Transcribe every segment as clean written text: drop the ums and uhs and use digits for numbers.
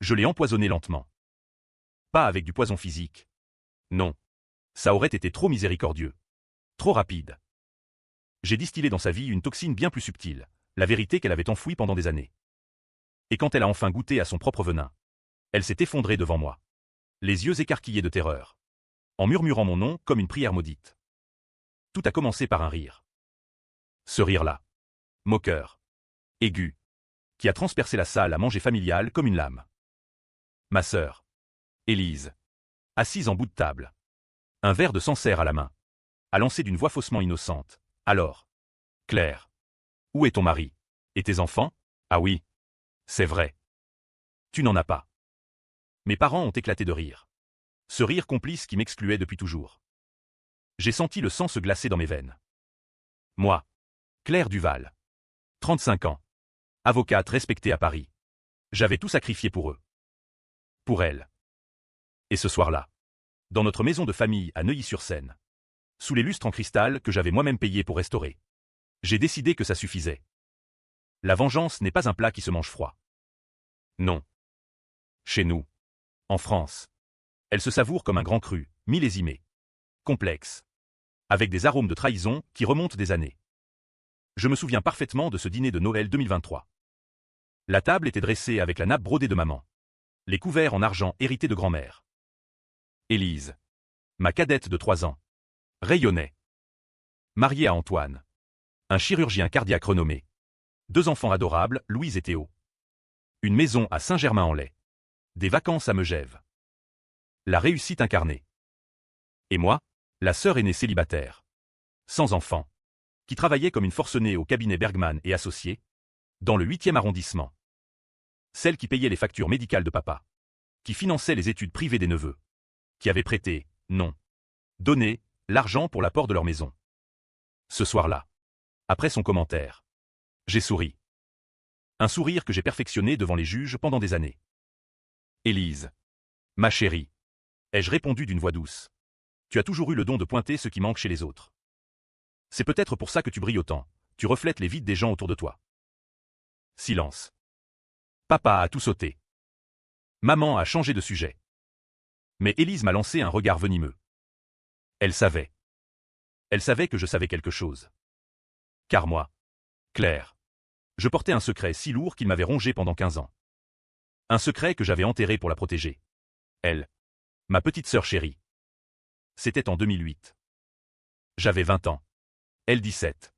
Je l'ai empoisonné lentement. Pas avec du poison physique. Non. Ça aurait été trop miséricordieux. Trop rapide. J'ai distillé dans sa vie une toxine bien plus subtile, la vérité qu'elle avait enfouie pendant des années. Et quand elle a enfin goûté à son propre venin, elle s'est effondrée devant moi, les yeux écarquillés de terreur, en murmurant mon nom comme une prière maudite. Tout a commencé par un rire. Ce rire-là, moqueur, aigu, qui a transpercé la salle à manger familiale comme une lame. Ma sœur, Élise, assise en bout de table, un verre de Sancerre à la main, a lancé d'une voix faussement innocente. Alors, Claire, où est ton mari? Et tes enfants? Ah oui, c'est vrai. Tu n'en as pas. Mes parents ont éclaté de rire. Ce rire complice qui m'excluait depuis toujours. J'ai senti le sang se glacer dans mes veines. Moi, Claire Duval, 35 ans, avocate respectée à Paris. J'avais tout sacrifié pour eux. Pour elle. Et ce soir-là, dans notre maison de famille à Neuilly-sur-Seine, sous les lustres en cristal que j'avais moi-même payés pour restaurer, j'ai décidé que ça suffisait. La vengeance n'est pas un plat qui se mange froid. Non. Chez nous, en France, elle se savoure comme un grand cru, millésimé, complexe, avec des arômes de trahison qui remontent des années. Je me souviens parfaitement de ce dîner de Noël 2023. La table était dressée avec la nappe brodée de maman, les couverts en argent hérités de grand-mère. Élise, ma cadette de 3 ans, rayonnait. Mariée à Antoine, un chirurgien cardiaque renommé. 2 enfants adorables, Louise et Théo. Une maison à Saint-Germain-en-Laye. Des vacances à Megève. La réussite incarnée. Et moi, la sœur aînée célibataire, sans enfant, qui travaillait comme une forcenée au cabinet Bergman et Associés, dans le 8e arrondissement. Celle qui payait les factures médicales de papa, qui finançait les études privées des neveux, qui avait prêté, non, donné, l'argent pour l'apport de leur maison. Ce soir-là, après son commentaire, j'ai souri. Un sourire que j'ai perfectionné devant les juges pendant des années. Élise, ma chérie, ai-je répondu d'une voix douce. Tu as toujours eu le don de pointer ce qui manque chez les autres. C'est peut-être pour ça que tu brilles autant, tu reflètes les vides des gens autour de toi. Silence. Papa a tout sauté. Maman a changé de sujet. Mais Élise m'a lancé un regard venimeux. Elle savait. Elle savait que je savais quelque chose. Car moi, Claire, je portais un secret si lourd qu'il m'avait rongé pendant 15 ans. Un secret que j'avais enterré pour la protéger. Elle, ma petite sœur chérie. C'était en 2008. J'avais 20 ans. Elle 17.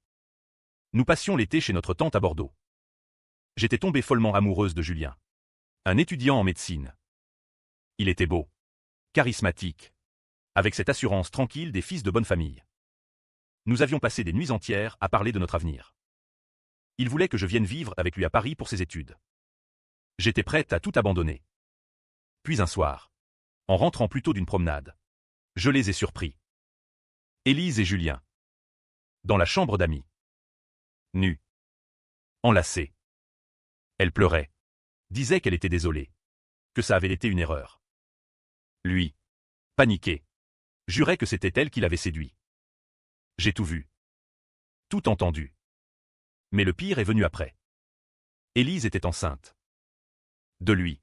Nous passions l'été chez notre tante à Bordeaux. J'étais tombée follement amoureuse de Julien. Un étudiant en médecine. Il était beau. Charismatique. Avec cette assurance tranquille des fils de bonne famille. Nous avions passé des nuits entières à parler de notre avenir. Il voulait que je vienne vivre avec lui à Paris pour ses études. J'étais prête à tout abandonner. Puis un soir, en rentrant plus tôt d'une promenade, je les ai surpris. Élise et Julien. Dans la chambre d'amis. Nus. Enlacés. Elle pleurait. Disait qu'elle était désolée. Que ça avait été une erreur. Lui, paniqué, jurait que c'était elle qui l'avait séduit. J'ai tout vu. Tout entendu. Mais le pire est venu après. Élise était enceinte. De lui.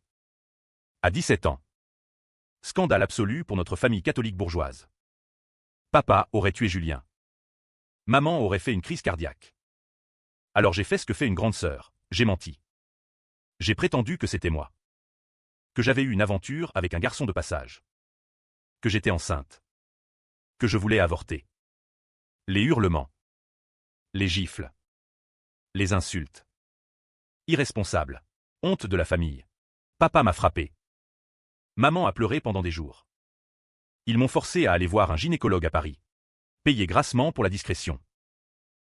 À 17 ans. Scandale absolu pour notre famille catholique bourgeoise. Papa aurait tué Julien. Maman aurait fait une crise cardiaque. Alors j'ai fait ce que fait une grande sœur, j'ai menti. J'ai prétendu que c'était moi. Que j'avais eu une aventure avec un garçon de passage. Que j'étais enceinte. Que je voulais avorter. Les hurlements. Les gifles. Les insultes. Irresponsable. Honte de la famille. Papa m'a frappé. Maman a pleuré pendant des jours. Ils m'ont forcé à aller voir un gynécologue à Paris. Payé grassement pour la discrétion.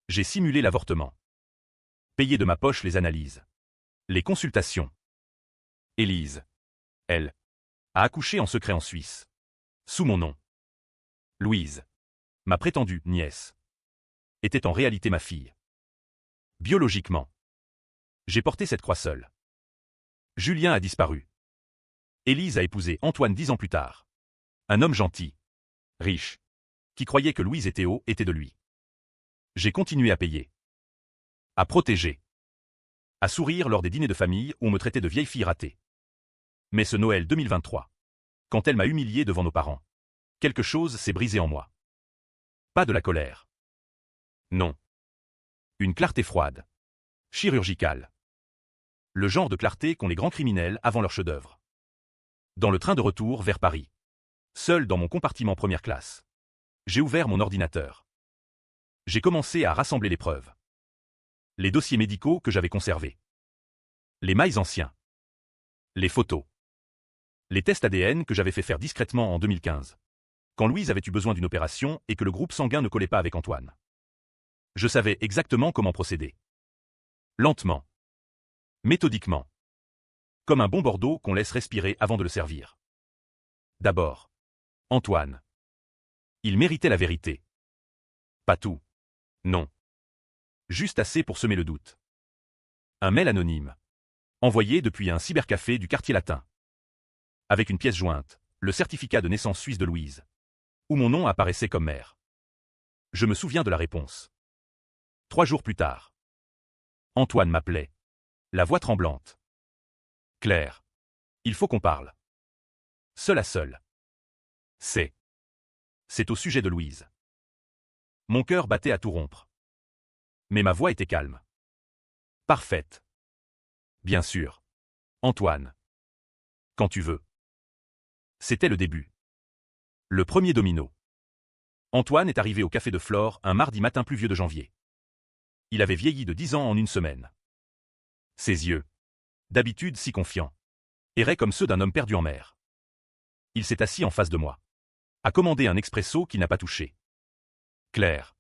J'ai simulé l'avortement. Payé de ma poche les analyses. Les consultations. Élise. Elle. A accouché en secret en Suisse. Sous mon nom. Louise. Ma prétendue nièce. Était en réalité ma fille. Biologiquement. J'ai porté cette croix seule. Julien a disparu. Élise a épousé Antoine 10 ans plus tard. Un homme gentil. Riche. Qui croyait que Louise et Théo étaient de lui. J'ai continué à payer. À protéger. À sourire lors des dîners de famille où on me traitait de vieille fille ratée. Mais ce Noël 2023, quand elle m'a humilié devant nos parents, quelque chose s'est brisé en moi. Pas de la colère. Non. Une clarté froide. Chirurgicale. Le genre de clarté qu'ont les grands criminels avant leur chef-d'œuvre. Dans le train de retour vers Paris, seul dans mon compartiment première classe, j'ai ouvert mon ordinateur. J'ai commencé à rassembler les preuves. Les dossiers médicaux que j'avais conservés. Les mails anciens. Les photos. Les tests ADN que j'avais fait faire discrètement en 2015. Quand Louise avait eu besoin d'une opération et que le groupe sanguin ne collait pas avec Antoine. Je savais exactement comment procéder. Lentement. Méthodiquement. Comme un bon Bordeaux qu'on laisse respirer avant de le servir. D'abord. Antoine. Il méritait la vérité. Pas tout. Non. Juste assez pour semer le doute. Un mail anonyme. Envoyé depuis un cybercafé du quartier latin. Avec une pièce jointe, le certificat de naissance suisse de Louise. Où mon nom apparaissait comme mère. Je me souviens de la réponse. 3 jours plus tard. Antoine m'appelait. La voix tremblante. Claire. Il faut qu'on parle. Seul à seul. C'est au sujet de Louise. Mon cœur battait à tout rompre. Mais ma voix était calme. Parfaite. Bien sûr. Antoine. Quand tu veux. C'était le début. Le premier domino. Antoine est arrivé au café de Flore un mardi matin pluvieux de janvier. Il avait vieilli de 10 ans en une semaine. Ses yeux, d'habitude si confiants, erraient comme ceux d'un homme perdu en mer. Il s'est assis en face de moi. A commandé un expresso qu'il n'a pas touché. Claire.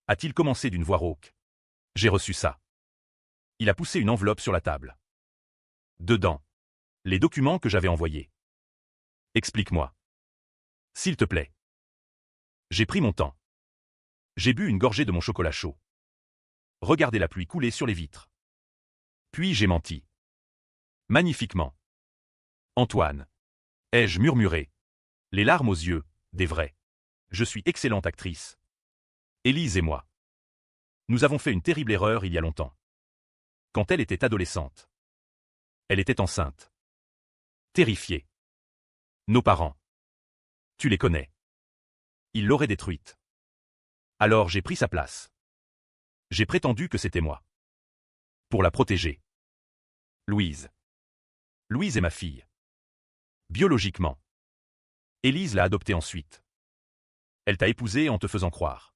A-t-il commencé d'une voix rauque. J'ai reçu ça. Il a poussé une enveloppe sur la table. Dedans. Les documents que j'avais envoyés. Explique-moi. S'il te plaît. J'ai pris mon temps. J'ai bu une gorgée de mon chocolat chaud. Regardé la pluie couler sur les vitres. Puis j'ai menti. Magnifiquement. Antoine. Ai-je murmuré. Les larmes aux yeux, des vrais. Je suis excellente actrice. Élise et moi. Nous avons fait une terrible erreur il y a longtemps. Quand elle était adolescente. Elle était enceinte. Terrifiée. Nos parents. Tu les connais. Ils l'auraient détruite. Alors j'ai pris sa place. J'ai prétendu que c'était moi. Pour la protéger. Louise. Louise est ma fille. Biologiquement. Élise l'a adoptée ensuite. Elle t'a épousé en te faisant croire.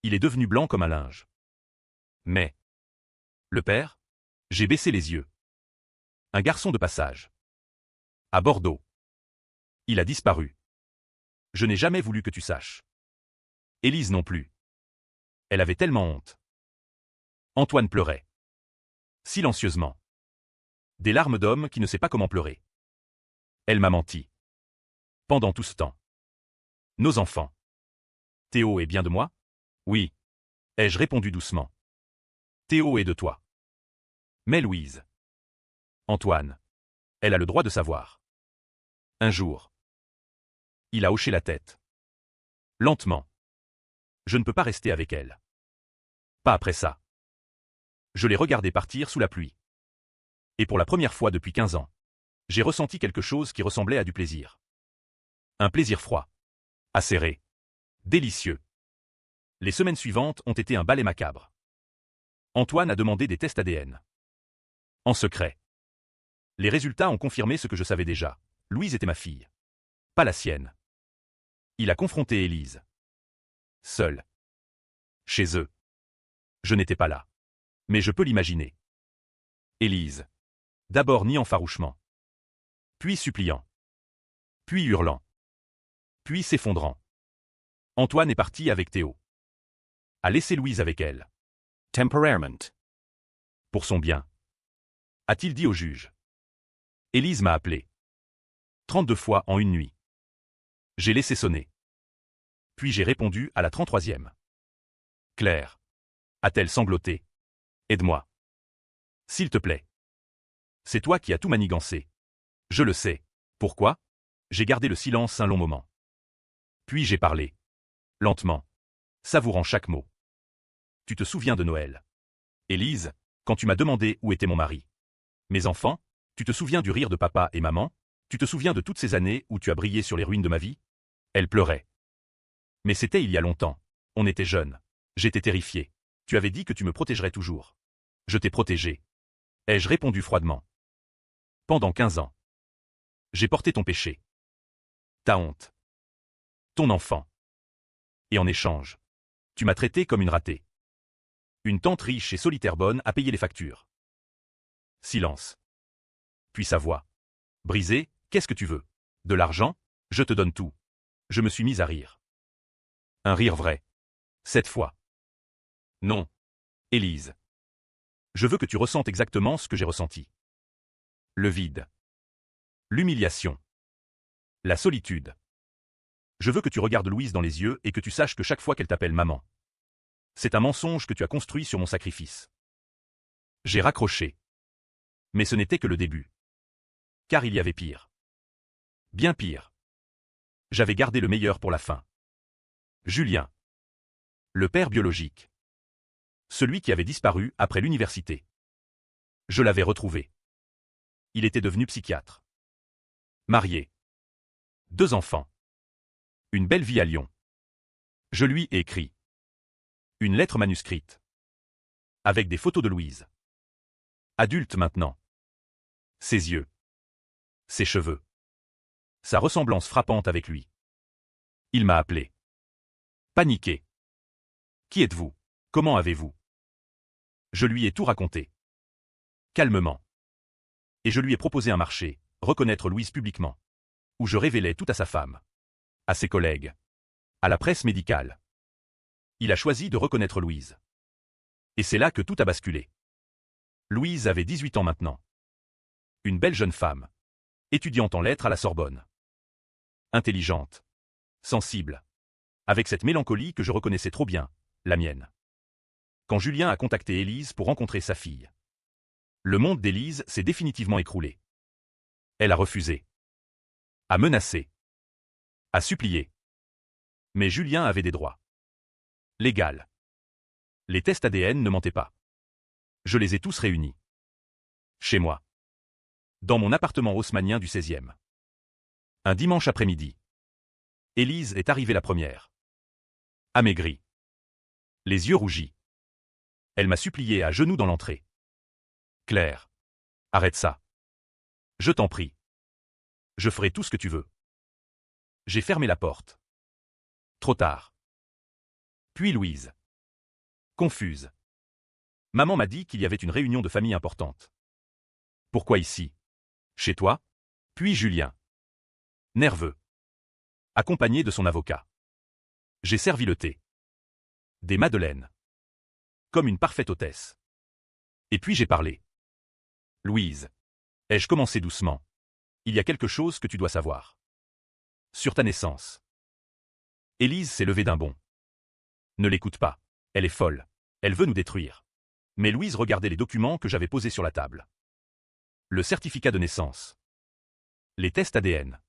Il est devenu blanc comme un linge. Mais. Le père? J'ai baissé les yeux. Un garçon de passage. À Bordeaux. Il a disparu. Je n'ai jamais voulu que tu saches. Élise non plus. Elle avait tellement honte. Antoine pleurait. Silencieusement. Des larmes d'homme qui ne sait pas comment pleurer. Elle m'a menti. Pendant tout ce temps. Nos enfants. Théo est bien de moi? Oui. Ai-je répondu doucement. Théo est de toi. Mais Louise. Antoine. Elle a le droit de savoir. Un jour. Il a hoché la tête. Lentement. Je ne peux pas rester avec elle. Pas après ça. Je l'ai regardé partir sous la pluie. Et pour la première fois depuis 15 ans, j'ai ressenti quelque chose qui ressemblait à du plaisir. Un plaisir froid. Acéré. Délicieux. Les semaines suivantes ont été un balai macabre. Antoine a demandé des tests ADN. En secret. Les résultats ont confirmé ce que je savais déjà. Louise était ma fille. Pas la sienne. Il a confronté Élise. Seul. Chez eux. Je n'étais pas là. Mais je peux l'imaginer. Élise. D'abord niant farouchement. Puis suppliant. Puis hurlant. Puis s'effondrant. Antoine est parti avec Théo. A laissé Louise avec elle. Temperament. Pour son bien. A-t-il dit au juge. Élise m'a appelé. 32 fois en une nuit. J'ai laissé sonner. Puis j'ai répondu à la 33e. Claire. A-t-elle sangloté. Aide-moi. S'il te plaît. C'est toi qui as tout manigancé. Je le sais. Pourquoi? J'ai gardé le silence un long moment. Puis j'ai parlé. Lentement. Savourant chaque mot. Tu te souviens de Noël. Élise, quand tu m'as demandé où était mon mari. Mes enfants, Tu te souviens du rire de papa et maman? Tu te souviens de toutes ces années où tu as brillé sur les ruines de ma vie? Elle pleurait. Mais c'était il y a longtemps. On était jeunes. J'étais terrifié. Tu avais dit que tu me protégerais toujours. Je t'ai protégé. Ai-je répondu froidement. Pendant 15 ans. J'ai porté ton péché. Ta honte. Ton enfant. Et en échange, tu m'as traité comme une ratée. Une tante riche et solitaire bonne a payé les factures. Silence. Puis sa voix. Brisée, qu'est-ce que tu veux? De l'argent? Je te donne tout. Je me suis mise à rire. Un rire vrai. Cette fois. Non. Élise. Je veux que tu ressentes exactement ce que j'ai ressenti. Le vide. L'humiliation. La solitude. Je veux que tu regardes Louise dans les yeux et que tu saches que chaque fois qu'elle t'appelle maman, c'est un mensonge que tu as construit sur mon sacrifice. J'ai raccroché. Mais ce n'était que le début. Car il y avait pire. Bien pire. J'avais gardé le meilleur pour la fin. Julien. Le père biologique. Celui qui avait disparu après l'université. Je l'avais retrouvé. Il était devenu psychiatre. Marié. 2 enfants. Une belle vie à Lyon. Je lui ai écrit. Une lettre manuscrite. Avec des photos de Louise. Adulte maintenant. Ses yeux. Ses cheveux. Sa ressemblance frappante avec lui. Il m'a appelé. Paniqué. Qui êtes-vous? Comment avez-vous? Je lui ai tout raconté. Calmement. Et je lui ai proposé un marché, reconnaître Louise publiquement. Où je révélais tout à sa femme. À ses collègues. À la presse médicale. Il a choisi de reconnaître Louise. Et c'est là que tout a basculé. Louise avait 18 ans maintenant. Une belle jeune femme. Étudiante en lettres à la Sorbonne. Intelligente. Sensible. Avec cette mélancolie que je reconnaissais trop bien, la mienne. Quand Julien a contacté Élise pour rencontrer sa fille. Le monde d'Élise s'est définitivement écroulé. Elle a refusé. A menacé. A supplié. Mais Julien avait des droits. Légal. Les tests ADN ne mentaient pas. Je les ai tous réunis. Chez moi. Dans mon appartement haussmannien du 16e. Un dimanche après-midi. Élise est arrivée la première. Amaigrie. Les yeux rougis. Elle m'a supplié à genoux dans l'entrée. Claire. Arrête ça. Je t'en prie. Je ferai tout ce que tu veux. J'ai fermé la porte. Trop tard. Puis Louise. Confuse. Maman m'a dit qu'il y avait une réunion de famille importante. Pourquoi ici? Chez toi? Puis Julien. Nerveux. Accompagné de son avocat. J'ai servi le thé. Des madeleines. Comme une parfaite hôtesse. Et puis j'ai parlé. Louise. Ai-je commencé doucement? Il y a quelque chose que tu dois savoir. Sur ta naissance. Élise s'est levée d'un bond. Ne l'écoute pas. Elle est folle. Elle veut nous détruire. Mais Louise regardait les documents que j'avais posés sur la table. Le certificat de naissance. Les tests ADN.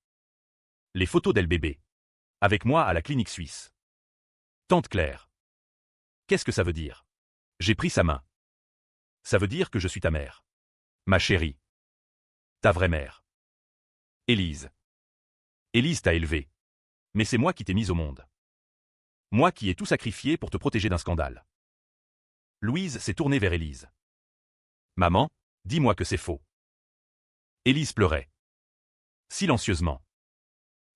Les photos d'elle bébé. Avec moi à la clinique suisse. Tante Claire. Qu'est-ce que ça veut dire? J'ai pris sa main. Ça veut dire que je suis ta mère. Ma chérie. Ta vraie mère. Élise. Élise t'a élevée. Mais c'est moi qui t'ai mise au monde. Moi qui ai tout sacrifié pour te protéger d'un scandale. Louise s'est tournée vers Élise. Maman, dis-moi que c'est faux. Élise pleurait. Silencieusement.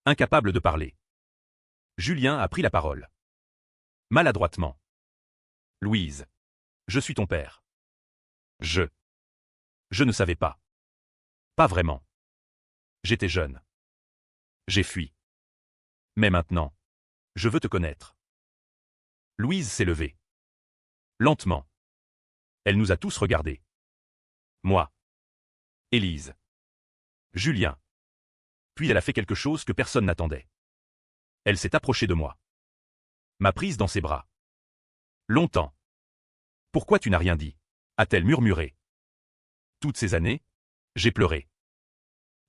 Incapable de parler. Julien a pris la parole. Maladroitement. Louise. Je suis ton père. Je ne savais pas. Pas vraiment. J'étais jeune. J'ai fui. Mais maintenant, je veux te connaître. Louise s'est levée. Lentement. Elle nous a tous regardés. Moi. Élise. Julien. Puis elle a fait quelque chose que personne n'attendait. Elle s'est approchée de moi. M'a prise dans ses bras. Longtemps. Pourquoi tu n'as rien dit? A-t-elle murmuré. Toutes ces années, j'ai pleuré.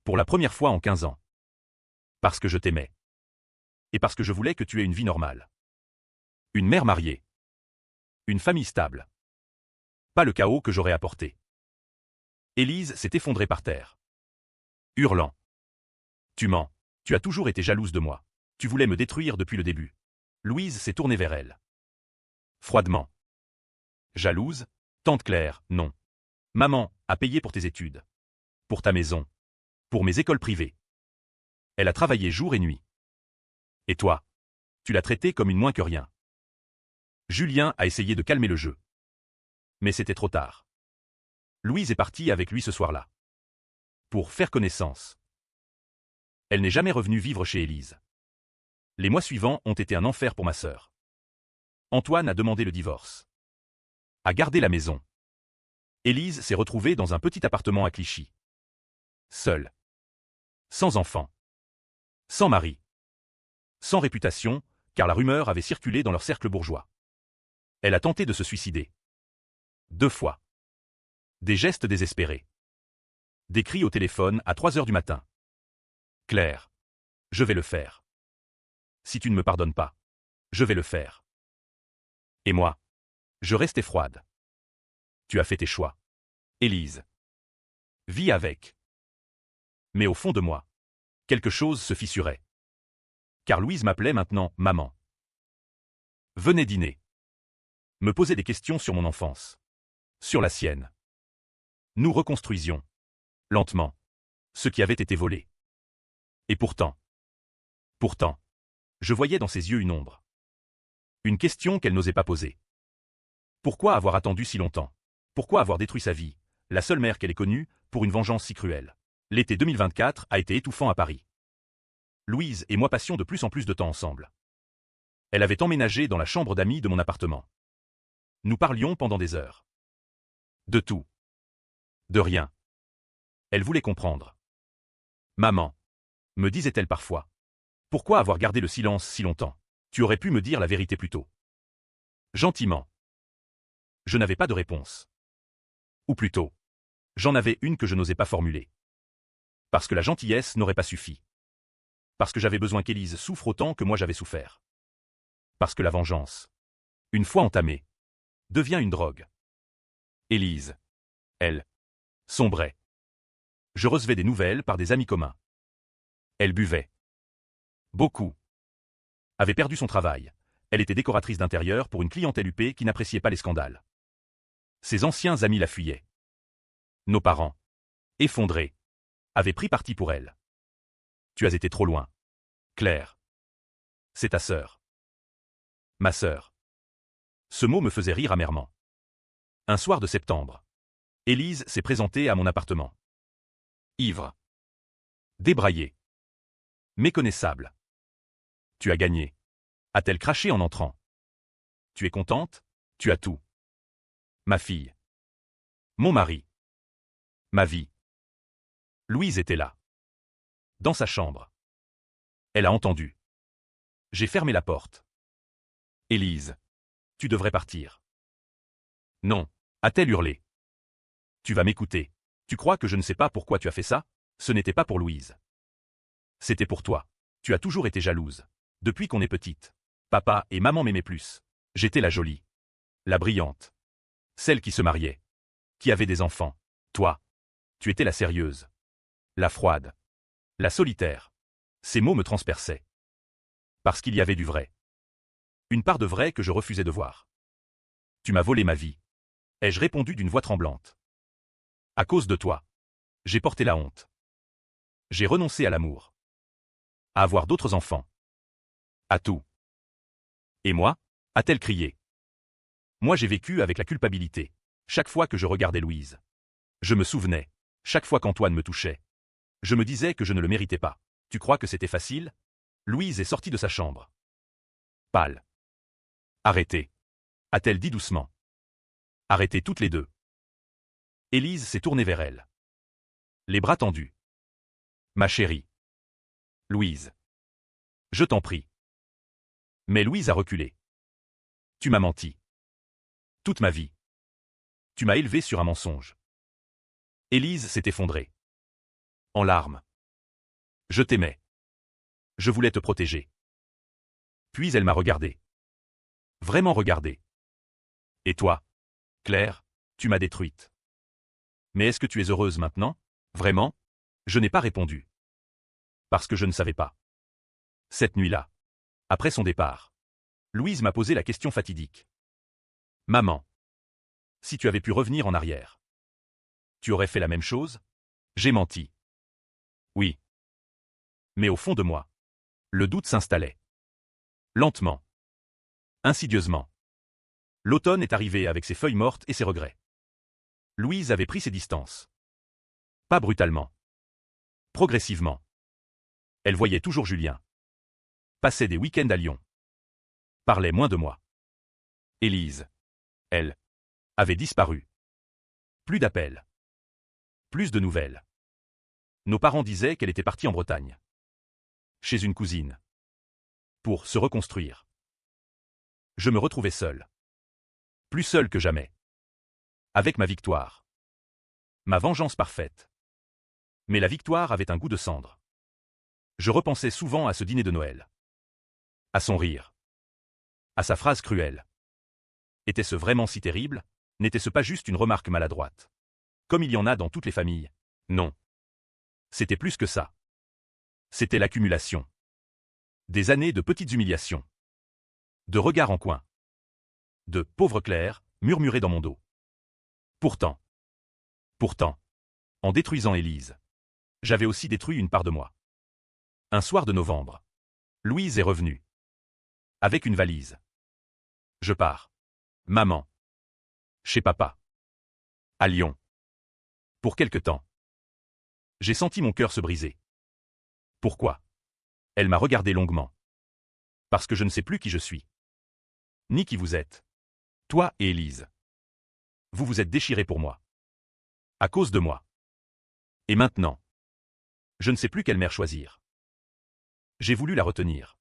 Pour la première fois en 15 ans. Parce que je t'aimais. Et parce que je voulais que tu aies une vie normale. Une mère mariée. Une famille stable. Pas le chaos que j'aurais apporté. Élise s'est effondrée par terre. Hurlant. Tu mens. Tu as toujours été jalouse de moi. Tu voulais me détruire depuis le début. Louise s'est tournée vers elle. Froidement. Jalouse? Tante Claire, non. Maman a payé pour tes études. Pour ta maison. Pour mes écoles privées. Elle a travaillé jour et nuit. Et toi? Tu l'as traitée comme une moins que rien. Julien a essayé de calmer le jeu. Mais c'était trop tard. Louise est partie avec lui ce soir-là. Pour faire connaissance. Elle n'est jamais revenue vivre chez Élise. Les mois suivants ont été un enfer pour ma sœur. Antoine a demandé le divorce. A gardé la maison. Élise s'est retrouvée dans un petit appartement à Clichy. Seule. Sans enfant. Sans mari. Sans réputation, car la rumeur avait circulé dans leur cercle bourgeois. Elle a tenté de se suicider. 2 fois. Des gestes désespérés. Des cris au téléphone à 3 heures du matin. Claire. Je vais le faire. Si tu ne me pardonnes pas, je vais le faire. Et moi? Je restais froide. Tu as fait tes choix. Élise. Vis avec. Mais au fond de moi, quelque chose se fissurait. Car Louise m'appelait maintenant maman. Venez dîner. Me poser des questions sur mon enfance. Sur la sienne. Nous reconstruisions. Lentement. Ce qui avait été volé. Et pourtant. Je voyais dans ses yeux une ombre. Une question qu'elle n'osait pas poser. Pourquoi avoir attendu si longtemps? Pourquoi avoir détruit sa vie, la seule mère qu'elle ait connue, pour une vengeance si cruelle? L'été 2024 a été étouffant à Paris. Louise et moi passions de plus en plus de temps ensemble. Elle avait emménagé dans la chambre d'amis de mon appartement. Nous parlions pendant des heures. De tout. De rien. Elle voulait comprendre. Maman, me disait-elle parfois. Pourquoi avoir gardé le silence si longtemps? Tu aurais pu me dire la vérité plus tôt. Gentiment. Je n'avais pas de réponse. Ou plutôt, j'en avais une que je n'osais pas formuler. Parce que la gentillesse n'aurait pas suffi. Parce que j'avais besoin qu'Élise souffre autant que moi j'avais souffert. Parce que la vengeance, une fois entamée, devient une drogue. Élise, elle, sombrait. Je recevais des nouvelles par des amis communs. Elle buvait. Beaucoup. Avait perdu son travail. Elle était décoratrice d'intérieur pour une clientèle huppée qui n'appréciait pas les scandales. Ses anciens amis la fuyaient. Nos parents, effondrés, avaient pris parti pour elle. Tu as été trop loin. Claire. C'est ta sœur. Ma sœur. Ce mot me faisait rire amèrement. Un soir de septembre, Élise s'est présentée à mon appartement. Ivre. Débraillée. Méconnaissable. Tu as gagné. A-t-elle craché en entrant. Tu es contente? Tu as tout. Ma fille. Mon mari. Ma vie. Louise était là. Dans sa chambre. Elle a entendu. J'ai fermé la porte. Élise. Tu devrais partir. Non, a-t-elle hurlé. Tu vas m'écouter. Tu crois que je ne sais pas pourquoi tu as fait ça? Ce n'était pas pour Louise. C'était pour toi. Tu as toujours été jalouse. Depuis qu'on est petite. Papa et maman m'aimaient plus. J'étais la jolie. La brillante. Celle qui se mariait. Qui avait des enfants. Toi. Tu étais la sérieuse. La froide. La solitaire. Ces mots me transperçaient. Parce qu'il y avait du vrai. Une part de vrai que je refusais de voir. Tu m'as volé ma vie. Ai-je répondu d'une voix tremblante. À cause de toi. J'ai porté la honte. J'ai renoncé à l'amour. À avoir d'autres enfants. À tout. Et moi? A-t-elle crié. Moi j'ai vécu avec la culpabilité. Chaque fois que je regardais Louise. Je me souvenais. Chaque fois qu'Antoine me touchait. Je me disais que je ne le méritais pas. Tu crois que c'était facile? Louise est sortie de sa chambre. Pâle. Arrêtez. A-t-elle dit doucement. Arrêtez toutes les deux. Élise s'est tournée vers elle. Les bras tendus. Ma chérie. Louise. Je t'en prie. Mais Louise a reculé. Tu m'as menti. Toute ma vie. Tu m'as élevée sur un mensonge. Élise s'est effondrée. En larmes. Je t'aimais. Je voulais te protéger. Puis elle m'a regardé. Vraiment regardé. Et toi, Claire, tu m'as détruite. Mais est-ce que tu es heureuse maintenant? Vraiment? Je n'ai pas répondu. Parce que je ne savais pas. Cette nuit-là, après son départ, Louise m'a posé la question fatidique. Maman, si tu avais pu revenir en arrière, tu aurais fait la même chose? J'ai menti. Oui. Mais au fond de moi, le doute s'installait. Lentement. Insidieusement. L'automne est arrivé avec ses feuilles mortes et ses regrets. Louise avait pris ses distances. Pas brutalement. Progressivement. Elle voyait toujours Julien. Passait des week-ends à Lyon. Parlait moins de moi. Élise. Elle. Avait disparu. Plus d'appels. Plus de nouvelles. Nos parents disaient qu'elle était partie en Bretagne. Chez une cousine. Pour se reconstruire. Je me retrouvais seul. Plus seul que jamais. Avec ma victoire. Ma vengeance parfaite. Mais la victoire avait un goût de cendre. Je repensais souvent à ce dîner de Noël. À son rire. À sa phrase cruelle. Était-ce vraiment si terrible? N'était-ce pas juste une remarque maladroite? Comme il y en a dans toutes les familles. Non. C'était plus que ça. C'était l'accumulation. Des années de petites humiliations. De regards en coin. De « pauvre Claire » murmurés dans mon dos. Pourtant, en détruisant Élise, j'avais aussi détruit une part de moi. Un soir de novembre, Louise est revenue. Avec une valise. Je pars. Maman. Chez papa. À Lyon. Pour quelque temps. J'ai senti mon cœur se briser. Pourquoi? Elle m'a regardé longuement. Parce que je ne sais plus qui je suis. Ni qui vous êtes. Toi et Élise. Vous vous êtes déchirés pour moi. À cause de moi. Et maintenant? Je ne sais plus quelle mère choisir. J'ai voulu la retenir.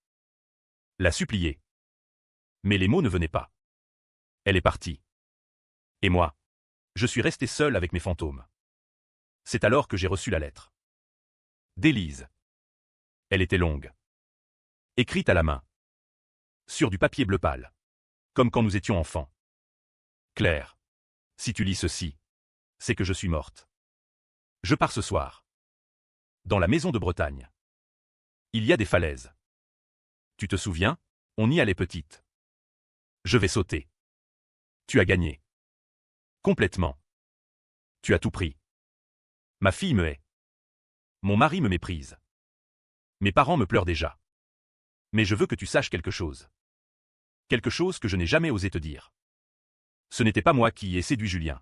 La supplier. Mais les mots ne venaient pas. Elle est partie. Et moi? Je suis resté seul avec mes fantômes. C'est alors que j'ai reçu la lettre. D'Élise. Elle était longue. Écrite à la main. Sur du papier bleu pâle. Comme quand nous étions enfants. Claire. Si tu lis ceci, c'est que je suis morte. Je pars ce soir. Dans la maison de Bretagne. Il y a des falaises. Tu te souviens? On y allait petite. Je vais sauter. Tu as gagné. Complètement. Tu as tout pris. Ma fille me hait. Mon mari me méprise. Mes parents me pleurent déjà. Mais je veux que tu saches quelque chose. Quelque chose que je n'ai jamais osé te dire. Ce n'était pas moi qui ai séduit Julien.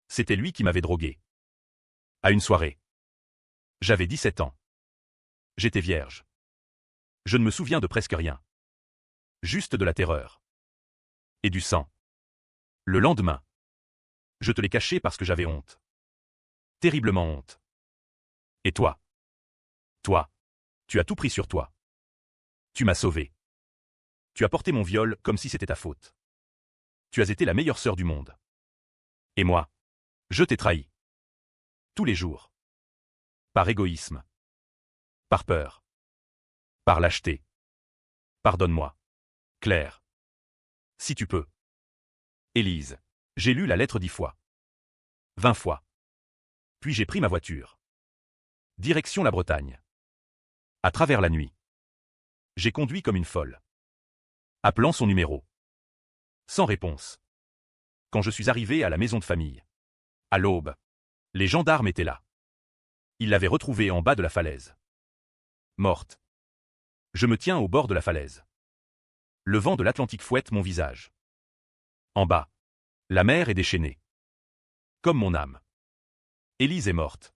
C'était lui qui m'avait drogué. À une soirée. J'avais 17 ans. J'étais vierge. Je ne me souviens de presque rien. Juste de la terreur. Et du sang. Le lendemain. Je te l'ai caché parce que j'avais honte. Terriblement honte. Et toi? Toi. Tu as tout pris sur toi. Tu m'as sauvé. Tu as porté mon viol comme si c'était ta faute. Tu as été la meilleure sœur du monde. Et moi? Je t'ai trahi. Tous les jours. Par égoïsme. Par peur. Par lâcheté. Pardonne-moi. Claire. Si tu peux. Élise. J'ai lu la lettre 10 fois. 20 fois. Puis j'ai pris ma voiture. Direction la Bretagne. À travers la nuit. J'ai conduit comme une folle. Appelant son numéro. Sans réponse. Quand je suis arrivé à la maison de famille. À l'aube. Les gendarmes étaient là. Ils l'avaient retrouvée en bas de la falaise. Morte. Je me tiens au bord de la falaise. Le vent de l'Atlantique fouette mon visage. En bas. La mer est déchaînée. Comme mon âme. Élise est morte.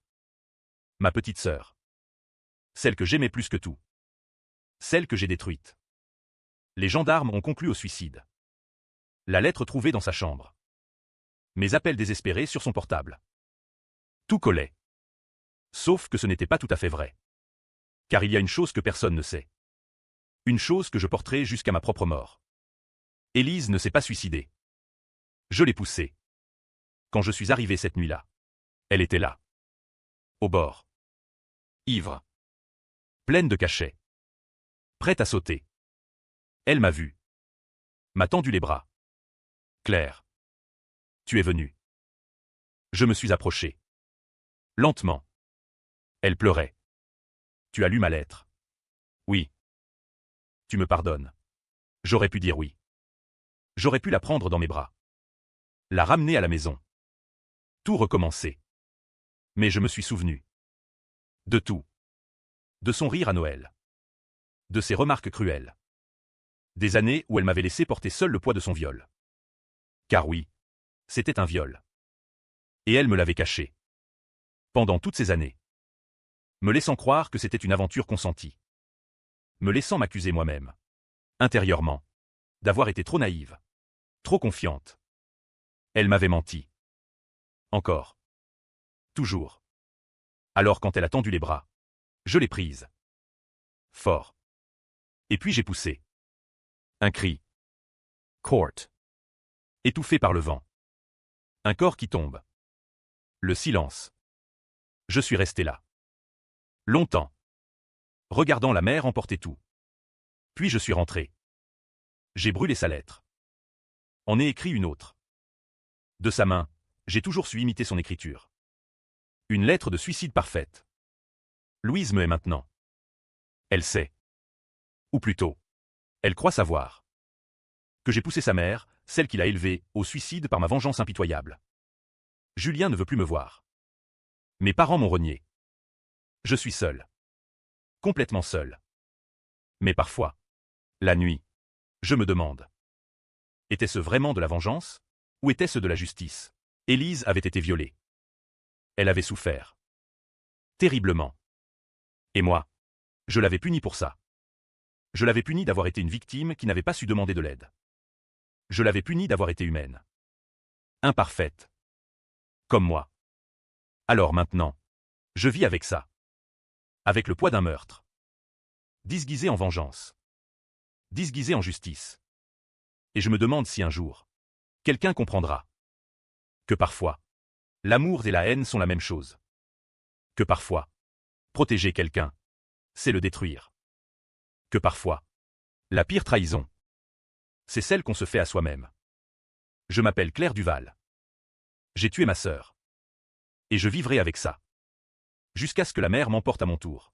Ma petite sœur. Celle que j'aimais plus que tout. Celle que j'ai détruite. Les gendarmes ont conclu au suicide. La lettre trouvée dans sa chambre. Mes appels désespérés sur son portable. Tout collait. Sauf que ce n'était pas tout à fait vrai. Car il y a une chose que personne ne sait. Une chose que je porterai jusqu'à ma propre mort. Élise ne s'est pas suicidée. Je l'ai poussée. Quand je suis arrivé cette nuit-là. Elle était là. Au bord. Ivre. Pleine de cachets. Prête à sauter. Elle m'a vu. M'a tendu les bras. Claire. Tu es venue. Je me suis approché. Lentement. Elle pleurait. Tu as lu ma lettre. Oui. Tu me pardonnes. J'aurais pu dire oui. J'aurais pu la prendre dans mes bras. La ramener à la maison. Tout recommencer. Mais je me suis souvenu. De tout. De son rire à Noël. De ses remarques cruelles. Des années où elle m'avait laissé porter seul le poids de son viol. Car oui, c'était un viol. Et elle me l'avait caché. Pendant toutes ces années. Me laissant croire que c'était une aventure consentie. Me laissant m'accuser moi-même. Intérieurement. D'avoir été trop naïve. Trop confiante. Elle m'avait menti. Encore. Toujours. Alors quand elle a tendu les bras, je l'ai prise. Fort. Et puis j'ai poussé. Un cri. Court. Étouffé par le vent. Un corps qui tombe. Le silence. Je suis resté là. Longtemps. Regardant la mer emporter tout. Puis je suis rentré. J'ai brûlé sa lettre. En ai écrit une autre. De sa main, j'ai toujours su imiter son écriture. Une lettre de suicide parfaite. Louise me hait maintenant. Elle sait. Ou plutôt, elle croit savoir. Que j'ai poussé sa mère, celle qui l'a élevée, au suicide par ma vengeance impitoyable. Julien ne veut plus me voir. Mes parents m'ont renié. Je suis seul. Complètement seul. Mais parfois, la nuit, je me demande. Était-ce vraiment de la vengeance? Ou était-ce de la justice? Élise avait été violée. Elle avait souffert. Terriblement. Et moi, je l'avais punie pour ça. Je l'avais punie d'avoir été une victime qui n'avait pas su demander de l'aide. Je l'avais punie d'avoir été humaine. Imparfaite. Comme moi. Alors maintenant, je vis avec ça. Avec le poids d'un meurtre. Disguisé en vengeance. Disguisé en justice. Et je me demande si un jour, quelqu'un comprendra. Que parfois, l'amour et la haine sont la même chose. Que parfois, protéger quelqu'un, c'est le détruire. Que parfois, la pire trahison, c'est celle qu'on se fait à soi-même. Je m'appelle Claire Duval. J'ai tué ma sœur. Et je vivrai avec ça. Jusqu'à ce que la mer m'emporte à mon tour.